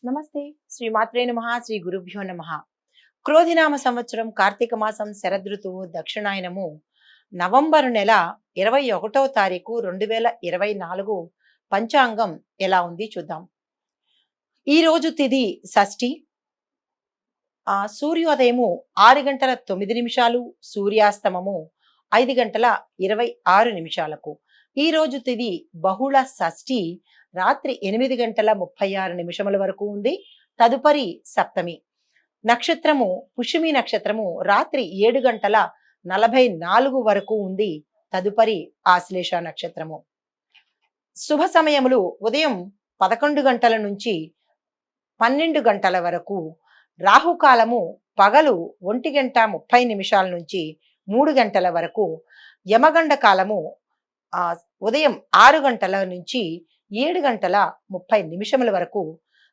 నమస్తే. శ్రీ మాత్రే నమః. శ్రీ గురుభ్యో నమః. క్రోధినామ సంవత్సరం కార్తీక మాసం శరదృతువు దక్షిణాయనము నవంబరు నెల 21వ తారీఖు 2024 పంచాంగం ఎలా ఉంది చూద్దాం. ఈ రోజు తిథి షష్ఠి. సూర్యోదయము 6:09, సూర్యాస్తమము 5:26. ఈ రోజు తిథి బహుళ షష్ఠి రాత్రి 8:36 వరకు ఉంది. తదుపరి సప్తమి. నక్షత్రము పుష్యమి నక్షత్రము రాత్రి 7:44 వరకు ఉంది. తదుపరి ఆశ్లేష నక్షత్రము. శుభ సమయములు ఉదయం 11 గంటల నుంచి 12 గంటల వరకు. రాహుకాలము పగలు 1:30 నుంచి 3 గంటల వరకు. యమగండ కాలము ఉదయం 6 గంటల నుంచి 7:30 వరకు.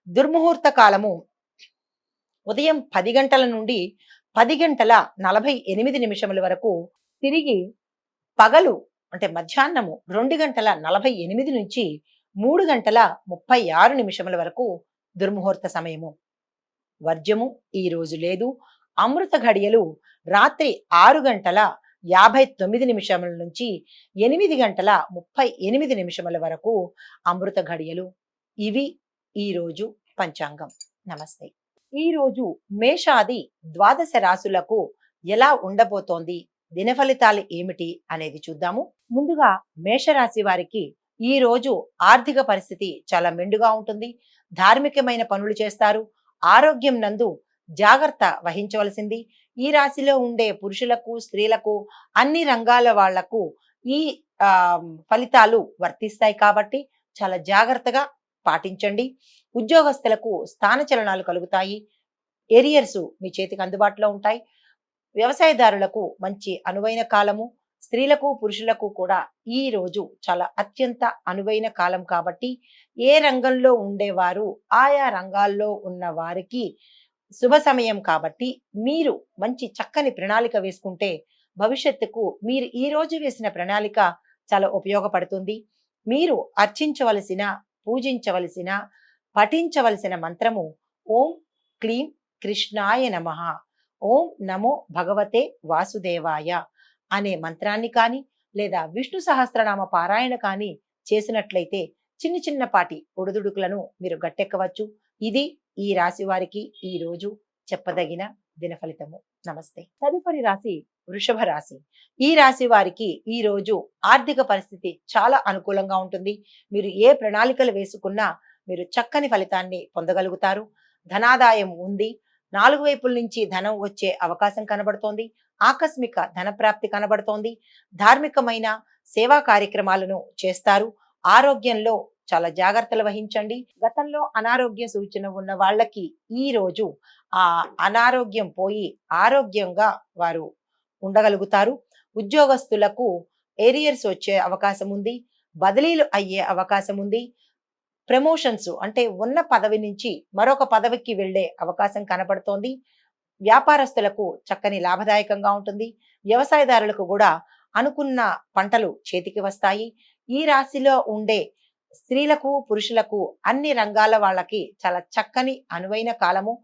దుర్ముహూర్త కాలము ఉదయం 10 గంటల నుండి 10:48 వరకు. తిరిగి పగలు అంటే మధ్యాహ్నము 2:48 నుంచి 3:36 వరకు దుర్ముహూర్త సమయము. వర్జము ఈ రోజు లేదు. అమృత ఘడియలు రాత్రి 6:59 నుంచి 8:38 వరకు అమృత ఘడియలు. ఇవి ఈ రోజు పంచాంగం. నమస్తే. ఈ రోజు మేషాది ద్వాదశ రాశులకు ఎలా ఉండబోతోంది, దిన ఫలితాలు ఏమిటి అనేది చూద్దాము. ముందుగా మేషరాశి వారికి ఈ రోజు ఆర్థిక పరిస్థితి చాలా మెండుగా ఉంటుంది. ధార్మికమైన పనులు చేస్తారు. ఆరోగ్యం నందు జాగ్రత్త వహించవలసింది. ఈ రాశిలో ఉండే పురుషులకు, స్త్రీలకు, అన్ని రంగాల వాళ్లకు ఈ ఫలితాలు వర్తిస్తాయి కాబట్టి చాలా జాగ్రత్తగా పాటించండి. ఉద్యోగస్తులకు స్థానచలనాలు కలుగుతాయి. ఏరియర్స్ మీ చేతికి అందుబాటులో ఉంటాయి. వ్యవసాయదారులకు మంచి అనువైన కాలము. స్త్రీలకు, పురుషులకు కూడా ఈ రోజు చాలా అత్యంత అనువైన కాలం కాబట్టి ఏ రంగంలో ఉండేవారు ఆయా రంగాల్లో ఉన్న వారికి శుభ సమయం కాబట్టి మీరు మంచి చక్కని ప్రణాళిక వేసుకుంటే భవిష్యత్తుకు మీరు ఈ రోజు వేసిన ప్రణాళిక చాలా ఉపయోగపడుతుంది. మీరు అర్చించవలసిన, పూజించవలసిన, పఠించవలసిన మంత్రము ఓం క్లీం కృష్ణాయ నమః, ఓం నమో భగవతే వాసుదేవాయ అనే మంత్రాన్ని కానీ లేదా విష్ణు సహస్రనామ పారాయణ కానీ చేసినట్లయితే చిన్న చిన్నపాటి ఒడిదుడుకులను మీరు గట్టెక్కవచ్చు. ఇది ఈ రాశి వారికి ఈ రోజు చెప్పదగిన దిన ఫలితము. నమస్తే. తదుపరి రాశి వృషభ రాశి. ఈ రాశి వారికి ఈ రోజు ఆర్థిక పరిస్థితి చాలా అనుకూలంగా ఉంటుంది. మీరు ఏ ప్రణాళికలు వేసుకున్నా మీరు చక్కని ఫలితాన్ని పొందగలుగుతారు. ధనాదాయం ఉంది. 4 వైపుల నుంచి ధనం వచ్చే అవకాశం కనబడుతోంది. ఆకస్మిక ధనప్రాప్తి కనబడుతోంది. ధార్మికమైన సేవా కార్యక్రమాలను చేస్తారు. ఆరోగ్యంలో చాలా జాగ్రత్తలు వహించండి. గతంలో అనారోగ్య సూచన ఉన్న వాళ్ళకి ఈ రోజు ఆ అనారోగ్యం పోయి ఆరోగ్యంగా వారు ఉండగలుగుతారు. ఉద్యోగస్తులకు ఏరియర్స్ వచ్చే అవకాశం ఉంది. బదిలీలు అయ్యే అవకాశం ఉంది. ప్రమోషన్స్ అంటే ఉన్న పదవి నుంచి మరొక పదవికి వెళ్లే అవకాశం కనబడుతోంది. వ్యాపారస్తులకు చక్కని లాభదాయకంగా ఉంటుంది. వ్యవసాయదారులకు కూడా అనుకున్న పంటలు చేతికి వస్తాయి. ఈ రాశిలో ఉండే స్త్రీలకు, పురుషులకు, అన్ని రంగాల వాళ్ళకి చాలా చక్కని అనువైన కాలము.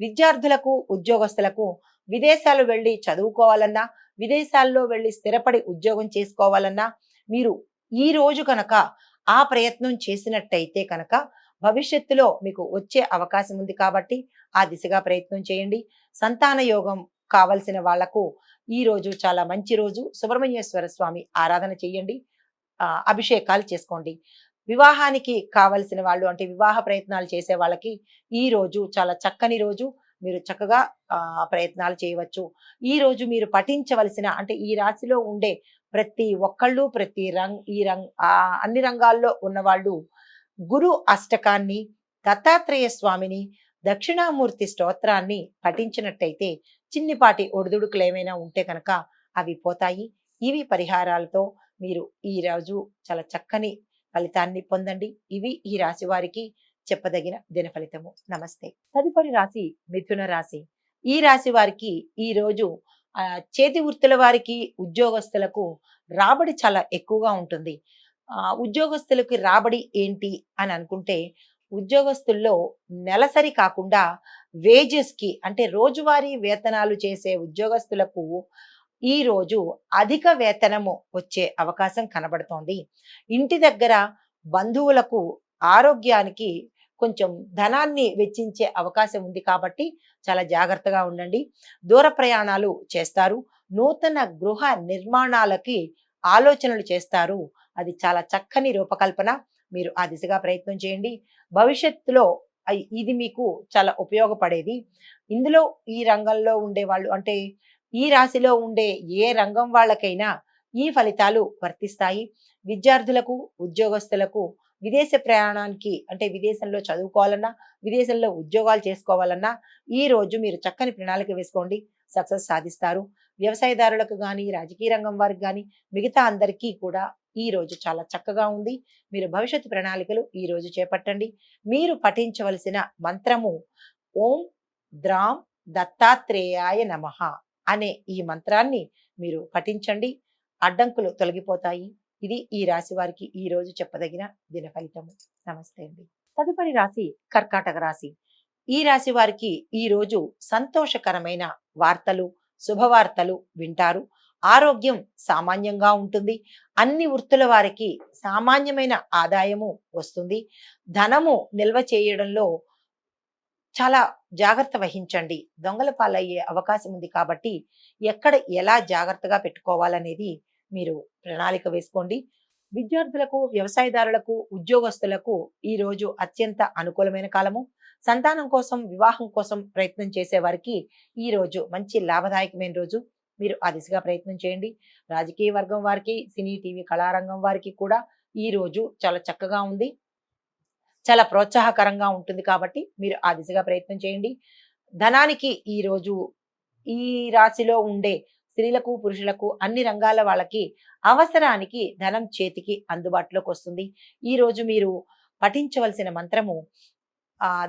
విద్యార్థులకు, ఉద్యోగస్తులకు విదేశాలు వెళ్ళి చదువుకోవాలన్నా, విదేశాల్లో వెళ్ళి స్థిరపడి ఉద్యోగం చేసుకోవాలన్నా మీరు ఈ రోజు కనుక ఆ ప్రయత్నం చేసినట్టయితే కనుక భవిష్యత్తులో మీకు వచ్చే అవకాశం ఉంది కాబట్టి ఆ దిశగా ప్రయత్నం చేయండి. సంతాన యోగం కావలసిన వాళ్లకు ఈ రోజు చాలా మంచి రోజు. సుబ్రహ్మణ్యేశ్వర స్వామి ఆరాధన చేయండి. అభిషేకాలు చేసుకోండి. వివాహానికి కావలసిన వాళ్ళు అంటే వివాహ ప్రయత్నాలు చేసే వాళ్ళకి ఈ రోజు చాలా చక్కని రోజు. మీరు చక్కగా ప్రయత్నాలు చేయవచ్చు. ఈ రోజు మీరు పఠించవలసిన అంటే ఈ రాశిలో ఉండే ప్రతి ఒక్కళ్ళు అన్ని రంగాల్లో ఉన్నవాళ్ళు గురు అష్టకాన్ని, దత్తాత్రేయ స్వామిని, దక్షిణామూర్తి స్తోత్రాన్ని పఠించినట్టయితే చిన్నిపాటి ఒడిదుడుకులు ఏమైనా ఉంటే కనుక అవి పోతాయి. ఇవి పరిహారాలతో మీరు ఈ రోజు చాలా చక్కని ఫలితాన్ని పొందండి. ఇవి ఈ రాశి వారికి చెప్పదగిన దిన ఫలితము. నమస్తే. తదుపరి రాశి మిథున రాశి. ఈ రాశి వారికి ఈ రోజు చేతి వృత్తుల వారికి, ఉద్యోగస్తులకు రాబడి చాలా ఎక్కువగా ఉంటుంది. ఉద్యోగస్తులకి రాబడి ఏంటి అని అనుకుంటే ఉద్యోగస్తుల్లో నెలసరి కాకుండా వేజెస్కి అంటే రోజువారీ వేతనాలు చేసే ఉద్యోగస్తులకు ఈ రోజు అధిక వేతనము వచ్చే అవకాశం కనబడుతోంది. ఇంటి దగ్గర బంధువులకు ఆరోగ్యానికి కొంచెం ధనాన్ని వెచ్చించే అవకాశం ఉంది కాబట్టి చాలా జాగ్రత్తగా ఉండండి. దూర ప్రయాణాలు చేస్తారు. నూతన గృహ నిర్మాణాలకి ఆలోచనలు చేస్తారు. అది చాలా చక్కని రూపకల్పన. మీరు ఆ దిశగా ప్రయత్నం చేయండి. భవిష్యత్తులో ఇది మీకు చాలా ఉపయోగపడేది. ఇందులో ఈ రంగంలో ఉండేవాళ్ళు అంటే ఈ రాశిలో ఉండే ఏ రంగం వాళ్ళకైనా ఈ ఫలితాలు వర్తిస్తాయి. విద్యార్థులకు, ఉద్యోగస్తులకు విదేశ ప్రయాణానికి అంటే విదేశంలో చదువుకోవాలన్నా, విదేశంలో ఉద్యోగాలు చేసుకోవాలన్నా ఈ రోజు మీరు చక్కని ప్రణాళిక వేసుకోండి. సక్సెస్ సాధిస్తారు. వ్యవసాయదారులకు గాని, రాజకీయ రంగం వారికి గాని, మిగతా అందరికీ కూడా ఈ రోజు చాలా చక్కగా ఉంది. మీరు భవిష్యత్తు ప్రణాళికలు ఈ రోజు చేపట్టండి. మీరు పఠించవలసిన మంత్రము ఓం ద్రాం దత్తాత్రేయాయ నమః అనే ఈ మంత్రాన్ని మీరు పఠించండి. అడ్డంకులు తొలగిపోతాయి. ఇది ఈ రాశి వారికి ఈ రోజు చెప్పదగిన దిన ఫలితము. నమస్తే అండి. తదుపరి రాశి కర్కాటక రాశి. ఈ రాశి వారికి ఈ రోజు సంతోషకరమైన వార్తలు, శుభవార్తలు వింటారు. ఆరోగ్యం సామాన్యంగా ఉంటుంది. అన్ని వృత్తుల వారికి సామాన్యమైన ఆదాయము వస్తుంది. ధనము నిల్వ చేయడంలో చాలా జాగ్రత్త వహించండి. దొంగల పాలయ్యే అవకాశం ఉంది కాబట్టి ఎక్కడ ఎలా జాగ్రత్తగా పెట్టుకోవాలనేది మీరు ప్రణాళిక వేసుకోండి. విద్యార్థులకు, వ్యవసాయదారులకు, ఉద్యోగస్తులకు ఈ రోజు అత్యంత అనుకూలమైన కాలము. సంతానం కోసం, వివాహం కోసం ప్రయత్నం చేసే వారికి ఈ రోజు మంచి లాభదాయకమైన రోజు. మీరు ఆ దిశగా ప్రయత్నం చేయండి. రాజకీయ వర్గం వారికి, సినీ, టీవీ, కళారంగం వారికి కూడా ఈ రోజు చాలా చక్కగా ఉంది. చాలా ప్రోత్సాహకరంగా ఉంటుంది కాబట్టి మీరు ఆ దిశగా ప్రయత్నం చేయండి. ధనానికి ఈ రోజు ఈ రాశిలో ఉండే స్త్రీలకు, పురుషులకు అన్ని రంగాల వాళ్ళకి అవసరానికి ధనం చేతికి అందుబాటులోకి వస్తుంది. ఈ రోజు మీరు పఠించవలసిన మంత్రము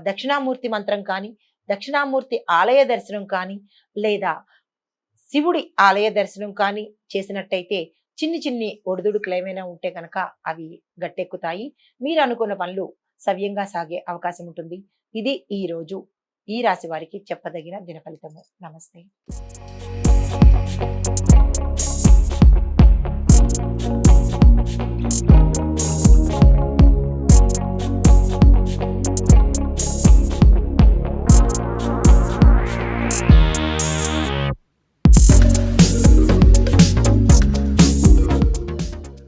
దక్షిణామూర్తి మంత్రం కానీ, దక్షిణామూర్తి ఆలయ దర్శనం కానీ, లేదా శివుడి ఆలయ దర్శనం కానీ చేసినట్టయితే చిన్ని చిన్ని ఒడిదుడుకులు ఏమైనా ఉంటే కనుక అవి గట్టెక్కుతాయి. మీరు అనుకున్న పనులు సవ్యంగా సాగే అవకాశం ఉంటుంది. ఇది ఈ రోజు ఈ రాశి వారికి చెప్పదగిన దిన ఫలితము. నమస్తే.